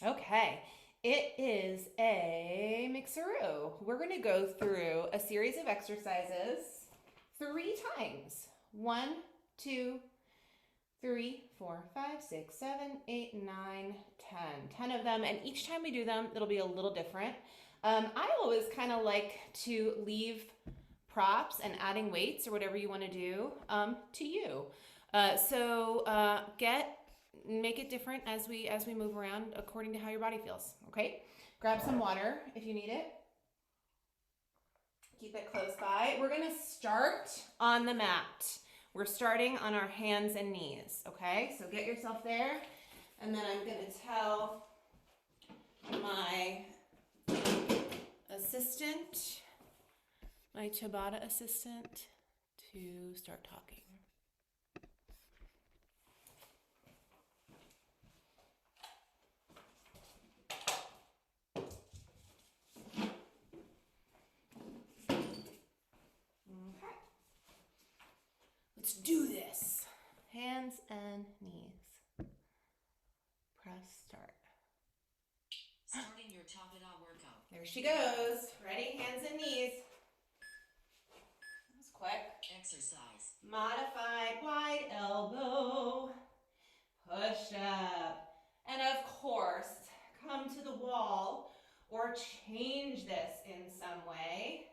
Okay, it is a Mixeroo. We're going to go through a series of exercises 3 times. 1, 2, 3, 4, 5, 6, 7, 8, 9, 10. 10 of them, and each time we do them, it'll be a little different. I always kind of like to leave props and adding weights or whatever you want to do to you. Get make it different as we move around according to how your body feels. Okay, grab some water if you need it. Keep it close by. We're gonna start on the mat. We're starting on our hands and knees. Okay, so get yourself there, and then I'm gonna tell my assistant, my tabata assistant, to start talking. Okay. Let's do this. Hands and knees. Press start. Starting your tabata workout. There she goes. Ready? Hands and knees. That was quick. Exercise. Modified wide elbow. Push up. And of course, come to the wall or change this in some way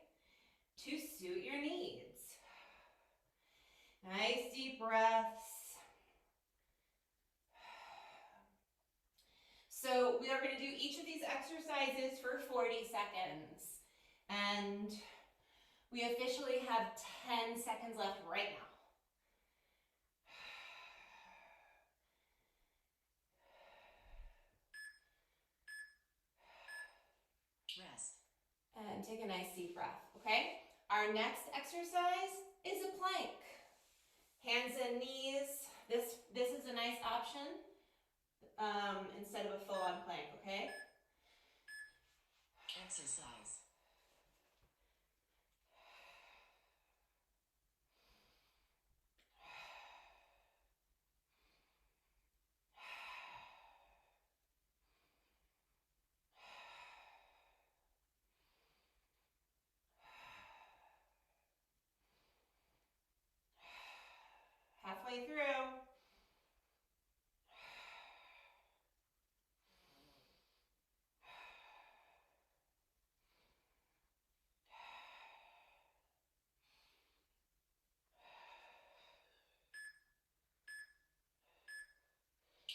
to suit your needs. Nice deep breaths. So we are going to do each of these exercises for 40 seconds. And we officially have 10 seconds left right now. Rest. And take a nice deep breath, okay? Our next exercise is a plank. Hands and knees. This is a nice option instead of a full-on plank, okay? Exercise. Halfway through.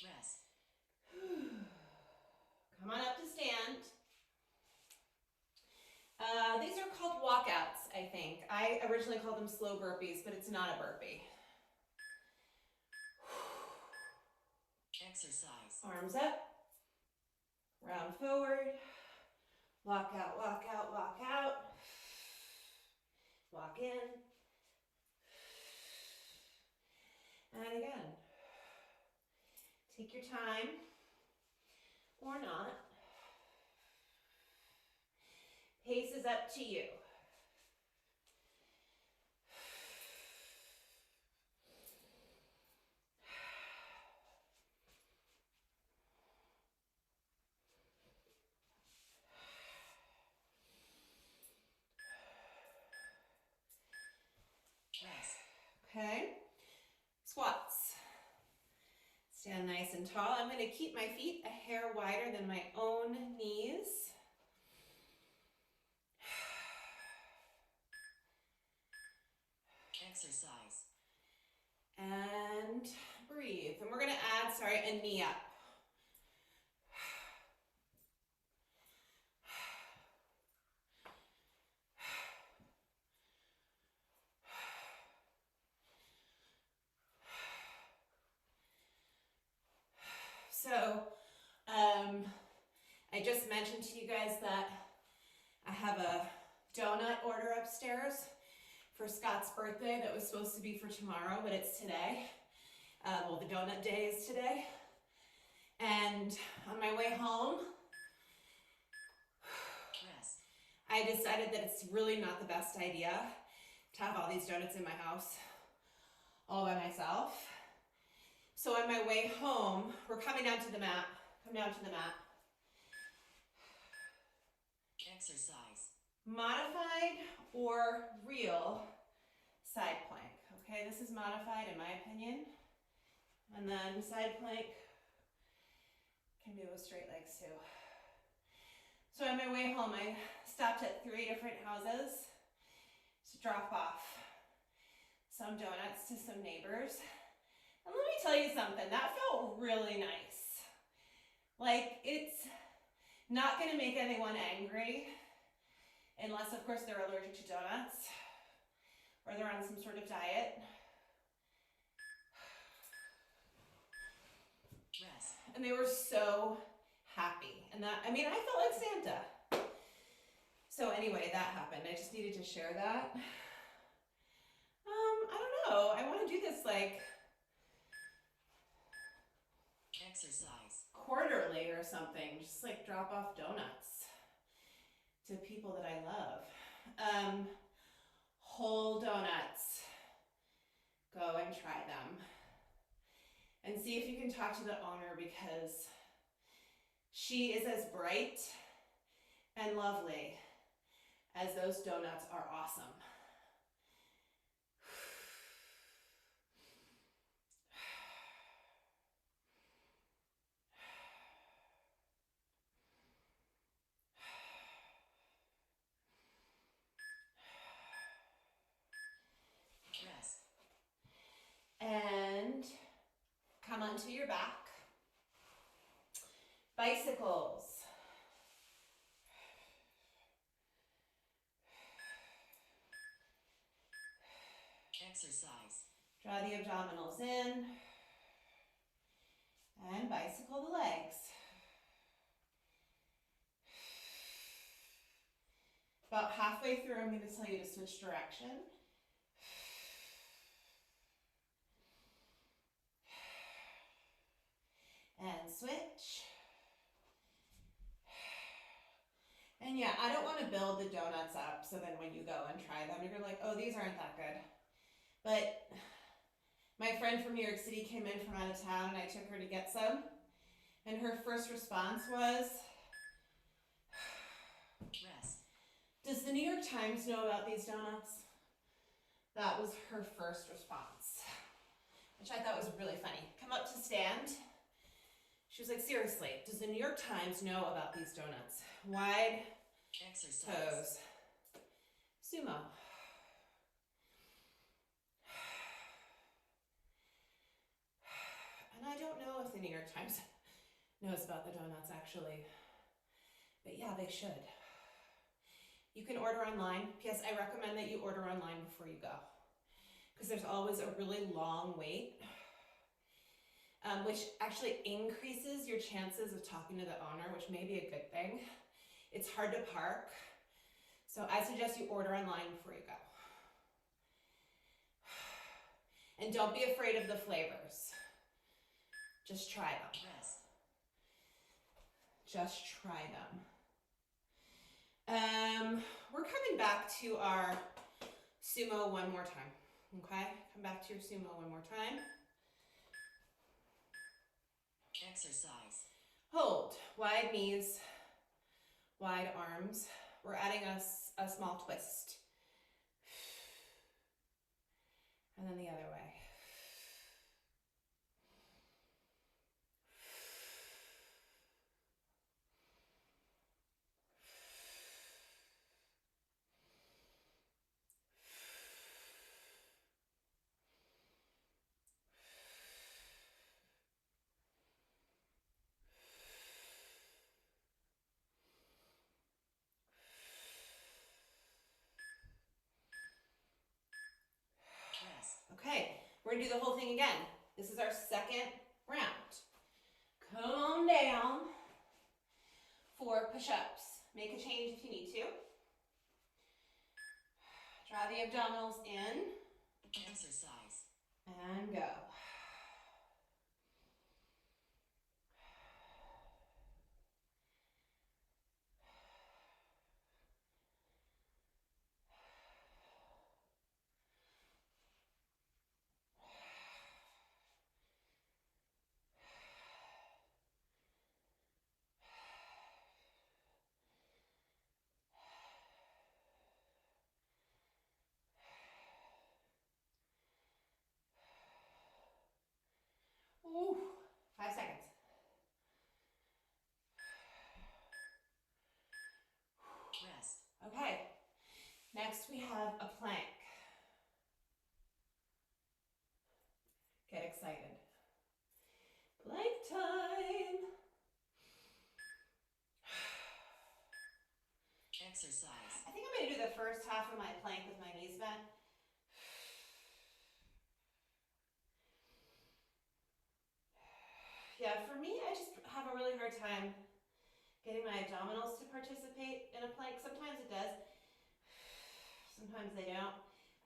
Rest. Come on up to stand. These are called walkouts, I think. I originally called them slow burpees, but it's not a burpee. Exercise. Arms up. Round forward. Walk out, walk out, walk out. Walk in. And again. Take your time. Or not. Pace is up to you. Rest. Okay. Squats. Stand nice and tall. I'm going to keep my feet a hair wider than my own knees. Exercise. And breathe. And we're going to add, a knee up. So, I just mentioned to you guys that I have a donut order upstairs for Scott's birthday that was supposed to be for tomorrow, but it's today. Well, the donut day is today. And on my way home, Rest. I decided that it's really not the best idea to have all these donuts in my house all by myself. So on my way home, we're coming down to the mat. Come down to the mat. Exercise. Modified or real side plank. Okay, this is modified in my opinion. And then side plank can do with straight legs too. So on my way home, I stopped at 3 different houses to drop off some donuts to some neighbors. And let me tell you something, that felt really nice. Like, it's not gonna make anyone angry, unless of course they're allergic to donuts, or they're on some sort of diet. Rest. And they were so happy. And that, I mean, I felt like Santa. So anyway, that happened. I just needed to share that. I don't know. I want to do this like Exercise. quarterly or something. Just like drop off donuts to people that I love. Whole donuts. Go and try them. And see if you can talk to the owner, because she is as bright and lovely as those donuts are awesome. Rest. And come onto your back. Bicycles. Exercise. Draw the abdominals in and bicycle the legs. About halfway through, I'm going to tell you to switch direction. And switch. And yeah, I don't want to build the donuts up so then when you go and try them, you're like, oh, these aren't that good. But my friend from New York City came in from out of town and I took her to get some. And her first response was, Rest. does the New York Times know about these donuts? That was her first response, which I thought was really funny. Come up to stand. She was like, seriously, does the New York Times know about these donuts? Wide Exercise. toes. Sumo. And I don't know if the New York Times knows about the donuts actually, but yeah, they should. You can order online. P.S. I recommend that you order online before you go, because there's always a really long wait, which actually increases your chances of talking to the owner, which may be a good thing. It's hard to park, so I suggest you order online before you go. And don't be afraid of the flavors. Just try them. Rest. Just try them. We're coming back to our sumo one more time. Okay? Come back to your sumo one more time. Exercise. Hold. Wide knees, wide arms. We're adding a small twist. And then the other way. Rest. Okay, we're gonna do the whole thing again. This is our second round. Come on down for push-ups. Make a change if you need to. Draw the abdominals in Exercise. and go. Ooh, 5 seconds. Rest. Okay, next we have a plank. Get excited. Plank time. Exercise. I think I'm gonna do the first half of my plank with my knees bent. Yeah, for me, I just have a really hard time getting my abdominals to participate in a plank. Sometimes it does, sometimes they don't.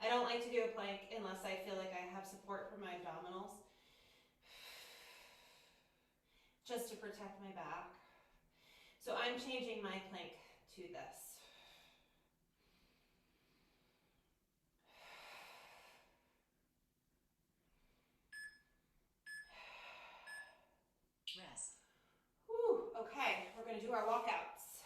I don't like to do a plank unless I feel like I have support from my abdominals, just to protect my back. So I'm changing my plank to this. Rest. Whew, okay, we're gonna do our walkouts.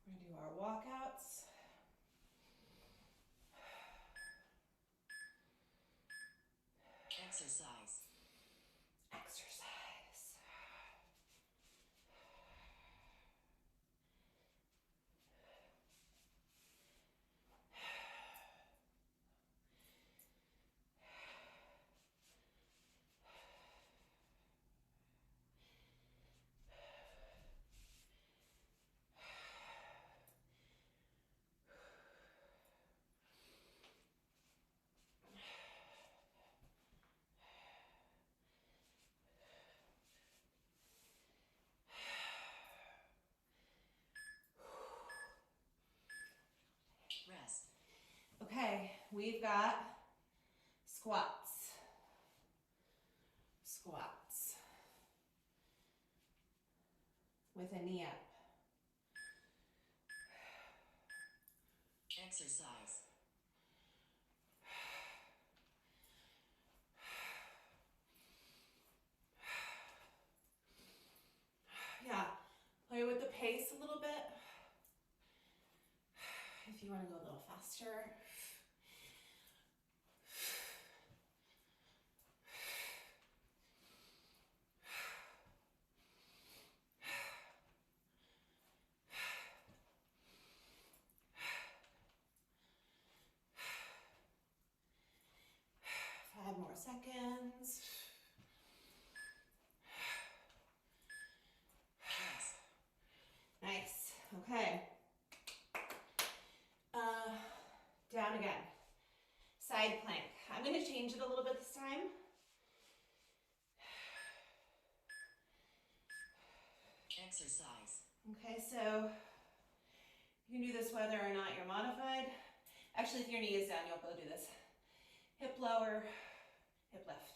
We're gonna do our walkouts. Exercise. Exercise. Rest. Okay, we've got squats. Squats. With a knee up. Exercise. Yeah, play with the pace a little bit. If you want to go a little faster. Five more seconds. Rest. Nice. Okay. Down again. Side plank. I'm going to change it a little bit this time. Exercise. Okay, so you can do this whether or not you're modified. Actually, if your knee is down, you'll go do this. Hip lower, hip lift.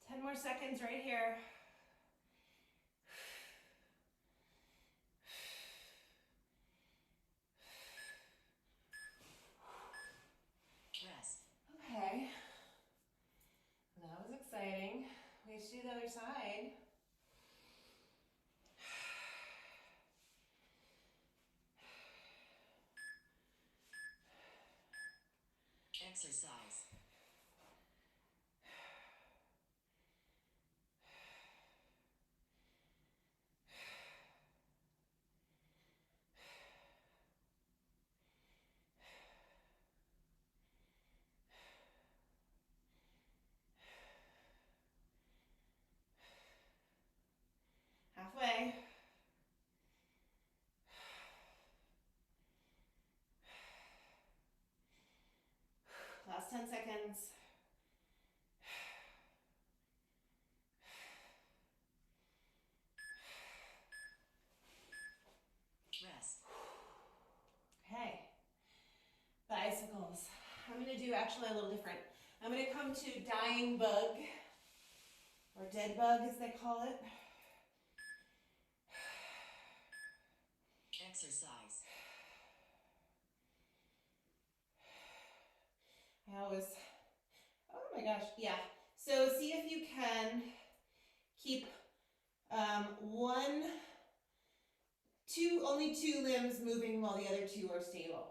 Ten more seconds right here. Rest. Okay. That was exciting. We should do the other side. Exercise. Halfway. Last 10 seconds. Rest. Okay. Bicycles. I'm going to do actually a little different. I'm going to come to dying bug, or dead bug as they call it. Exercise. I always, oh my gosh, yeah. So see if you can keep only two limbs moving while the other two are stable.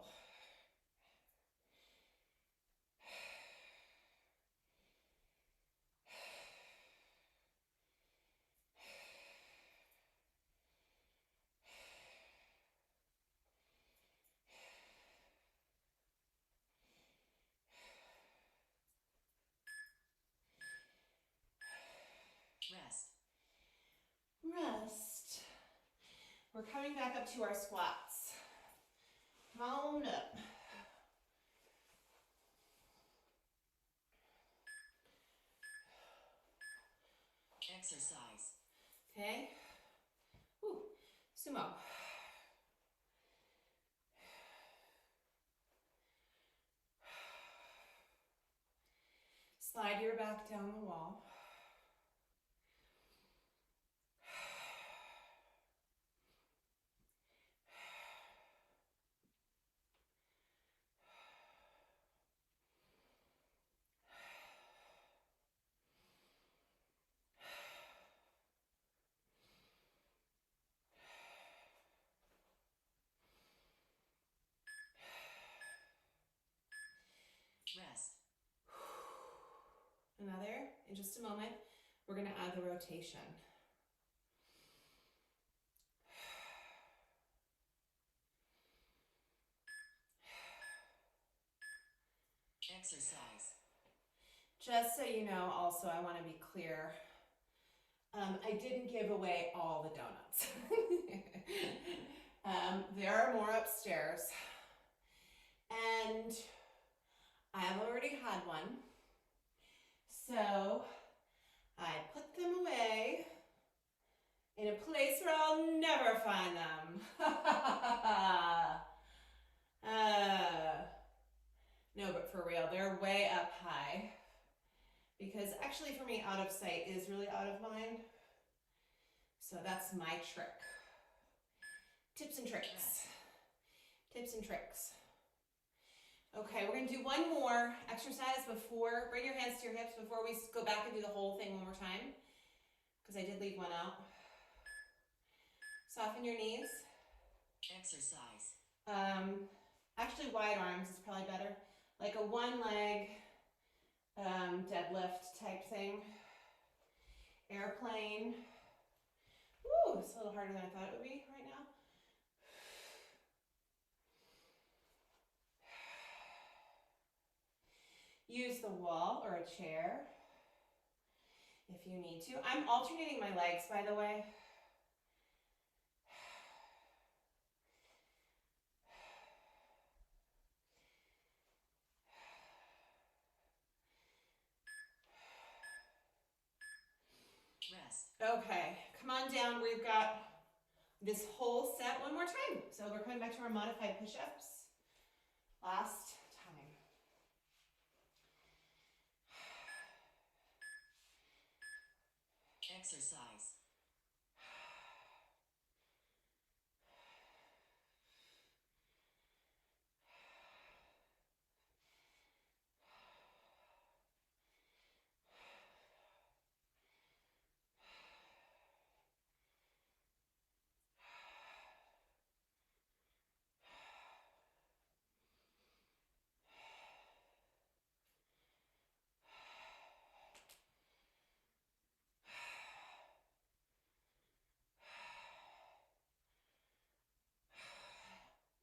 Rest. Rest. We're coming back up to our squats. Come on up. Exercise. Okay. Woo. Sumo. Slide your back down the wall. Rest. Another. In just a moment, we're going to add the rotation. Exercise. Just so you know, also, I want to be clear. I didn't give away all the donuts. There are more upstairs. And I've already had one. So I put them away in a place where I'll never find them. No, but for real, they're way up high. Because actually for me, out of sight is really out of mind. So that's my trick. Tips and tricks. Tips and tricks. Okay, we're gonna do one more exercise before, bring your hands to your hips before we go back and do the whole thing one more time. Because I did leave one out. Soften your knees. Exercise. Actually wide arms is probably better. Like a one leg deadlift type thing. Airplane. Woo, it's a little harder than I thought it would be right now. Use the wall or a chair if you need to. I'm alternating my legs, by the way. Rest. Okay, come on down. We've got this whole set one more time. So we're coming back to our modified push-ups. Last time. Exercise.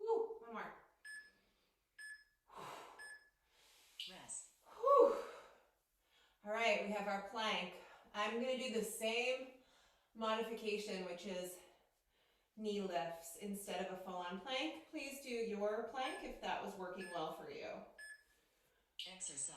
Woo, one more. Rest. Whew. All right, we have our plank. I'm gonna do the same modification, which is knee lifts instead of a full-on plank. Please do your plank if that was working well for you. Exercise.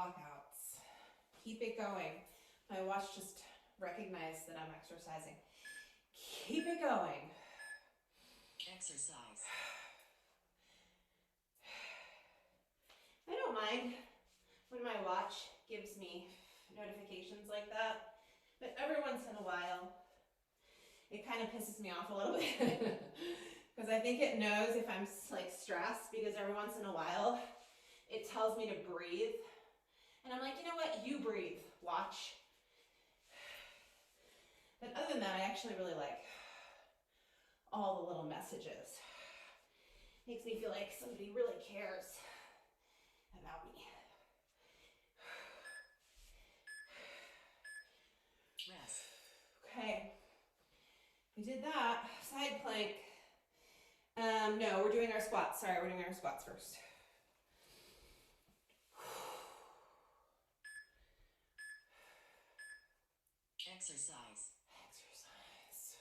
walkouts. Keep it going. My watch just recognized that I'm exercising. Keep it going. Exercise. I don't mind when my watch gives me notifications like that, but every once in a while, it kind of pisses me off a little bit because I think it knows if I'm like stressed, because every once in a while, it tells me to breathe. And I'm like, you know what? You breathe, watch. But other than that, I actually really like all the little messages. Makes me feel like somebody really cares about me. Rest. Okay, we did that. Side plank. No, we're doing our squats. Sorry, we're doing our squats first. Exercise. Exercise.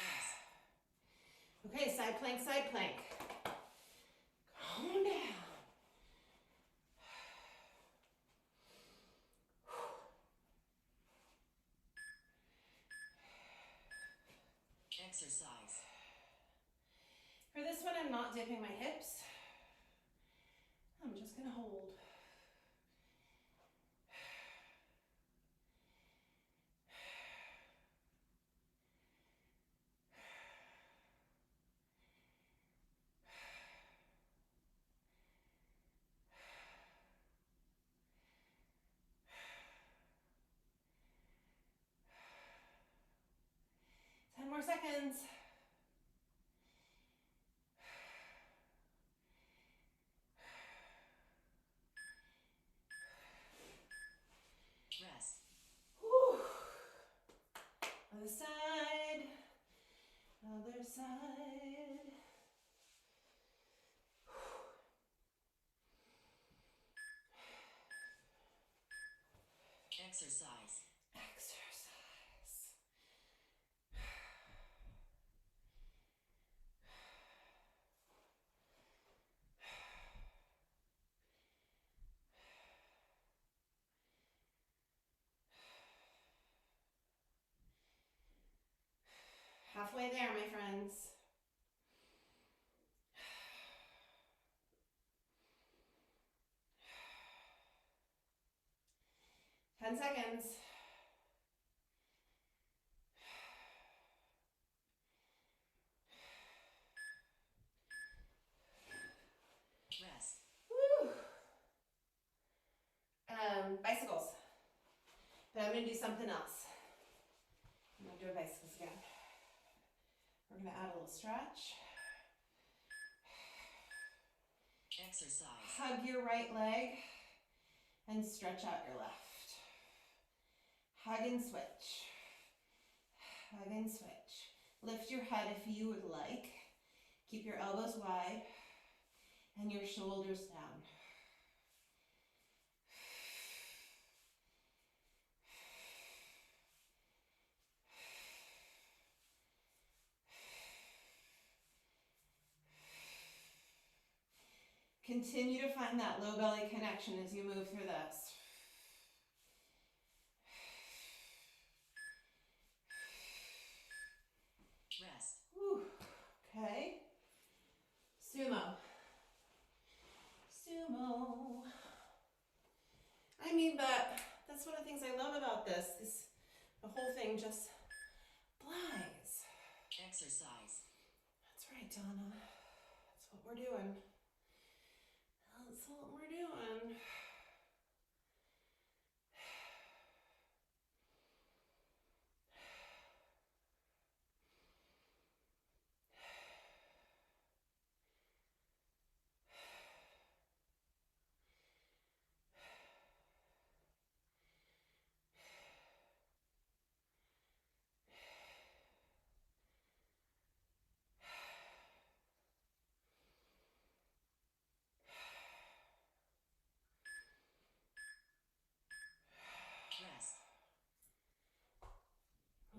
Rest. Okay, side plank, side plank. Calm down. Exercise. For this one, I'm not dipping my hips. I'm just gonna hold. Ten more seconds. Rest. Whew. Other side. Other side. Exercise. Exercise. Halfway there, my friends. 10 seconds. Rest. Woo. Bicycles. But I'm gonna do something else. I'm gonna do a bicycles again. We're gonna add a little stretch. Exercise. Hug your right leg and stretch out your left. Hug and switch. Hug and switch. Lift your head if you would like. Keep your elbows wide and your shoulders down. Continue to find that low belly connection as you move through this. Rest. Whew. Okay. Sumo. Sumo. I mean, but that's one of the things I love about this. The whole thing just flies. Exercise. That's right, Donna. That's what we're doing. That's what we're doing.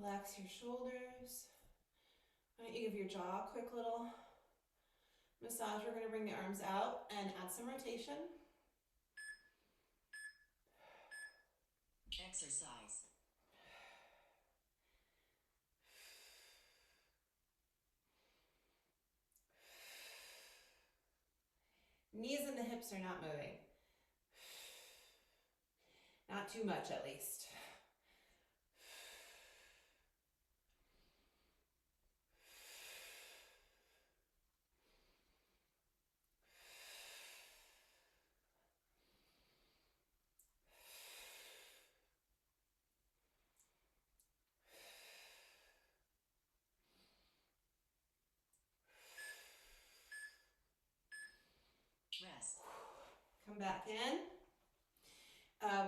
Relax your shoulders. Why don't you give your jaw a quick little massage? We're going to bring the arms out and add some rotation. Exercise. Knees and the hips are not moving. Not too much, at least. Rest. Come back in.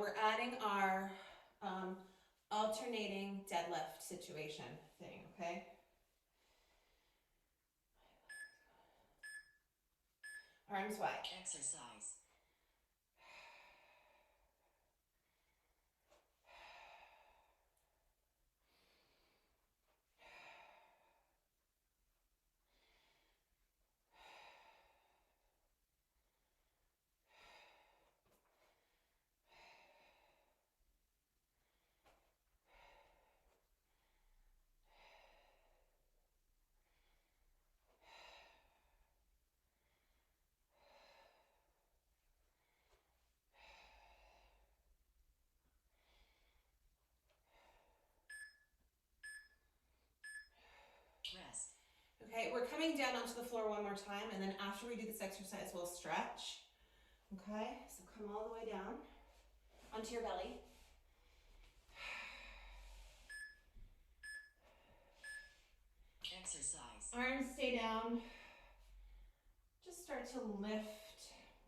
We're adding our alternating deadlift situation thing, okay? Arms wide. Exercise. Rest. Okay, we're coming down onto the floor one more time, and then after we do this exercise, we'll stretch. Okay, so come all the way down onto your belly. Exercise. Arms stay down. Just start to lift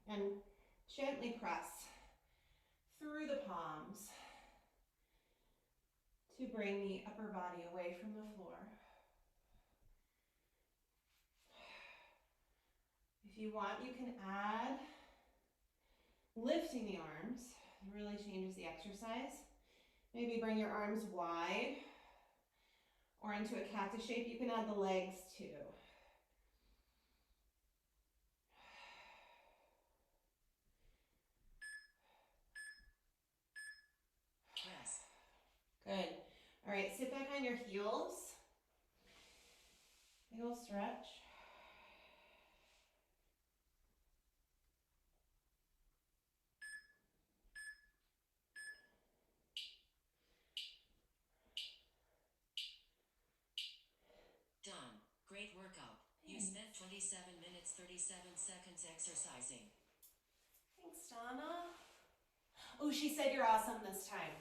and gently press through the palms to bring the upper body away from the floor. If you want, you can add lifting the arms. It really changes the exercise. Maybe bring your arms wide or into a cactus shape. You can add the legs too. Rest. Good. All right, sit back on your heels. Big ol' stretch. Done. Great workout. You spent 27 minutes 37 seconds exercising. Thanks, Donna. Oh, she said you're awesome this time.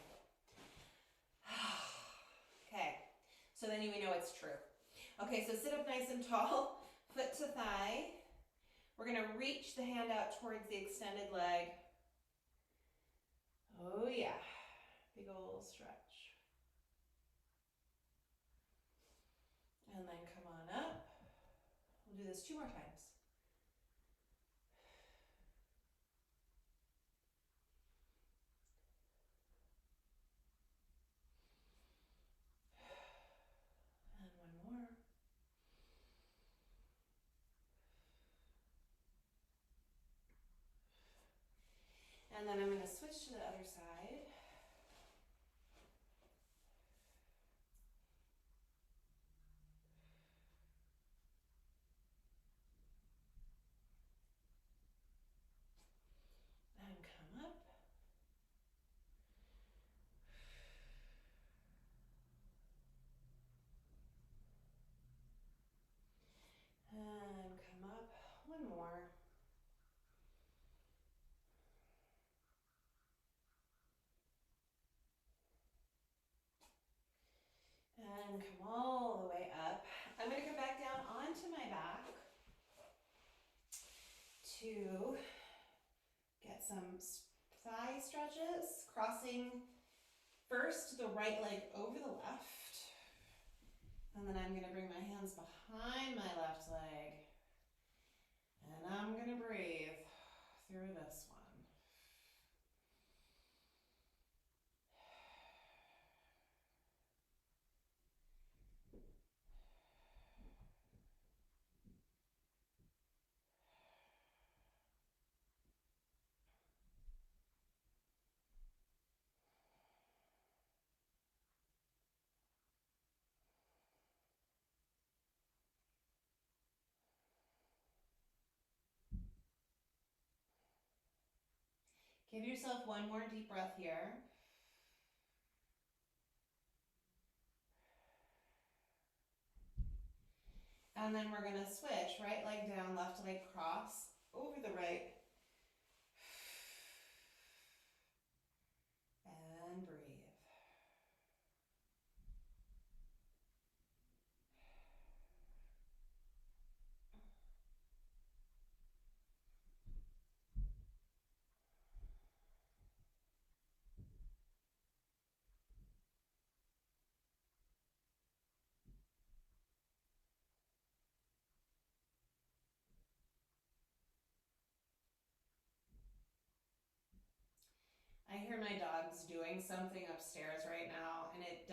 Okay, so then we know it's true. Okay, so sit up nice and tall, foot to thigh. We're gonna reach the hand out towards the extended leg. Oh yeah, big ol' stretch. And then come on up. We'll do this 2 more times. And one more. And then I'm gonna switch to the other side. And come up. And come up. One more. And come all the way up. I'm gonna come back down onto my back to get some thigh stretches, crossing first the right leg over the left. And then I'm gonna bring my hands behind my left leg. And I'm gonna breathe through this one. Give yourself one more deep breath here. And then we're gonna switch, right leg down, left leg cross, over the right. And breathe. I hear my dogs doing something upstairs right now, and it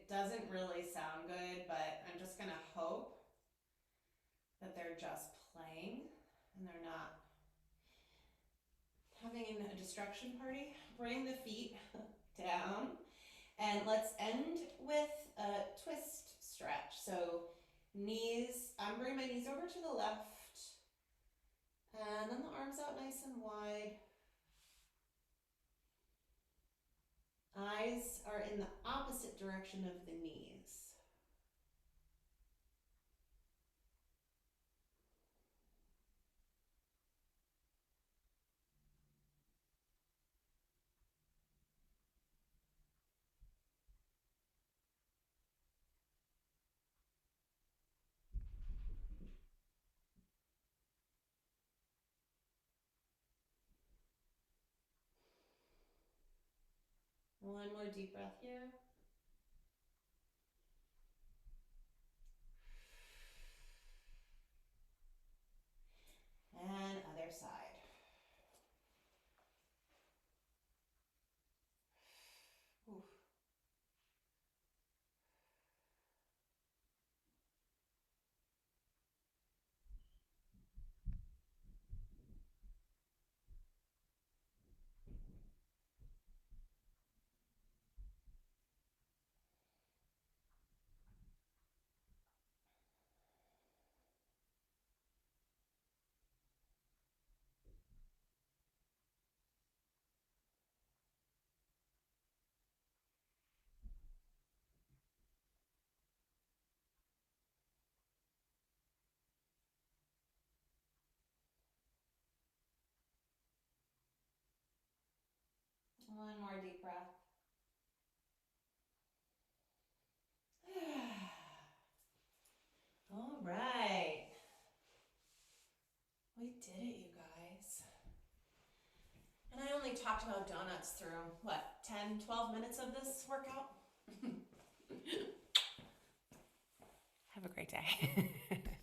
doesn't really sound good, but I'm just gonna hope that they're just playing and they're not having a destruction party. Bring the feet down, and let's end with a twist stretch. So knees, I'm bringing my knees over to the left, and then the arms out nice and wide. Eyes are in the opposite direction of the knees. One more deep breath here. And other side. Oof. One more deep breath. All right. We did it, you guys. And I only talked about donuts through, what, 10, 12 minutes of this workout? Have a great day.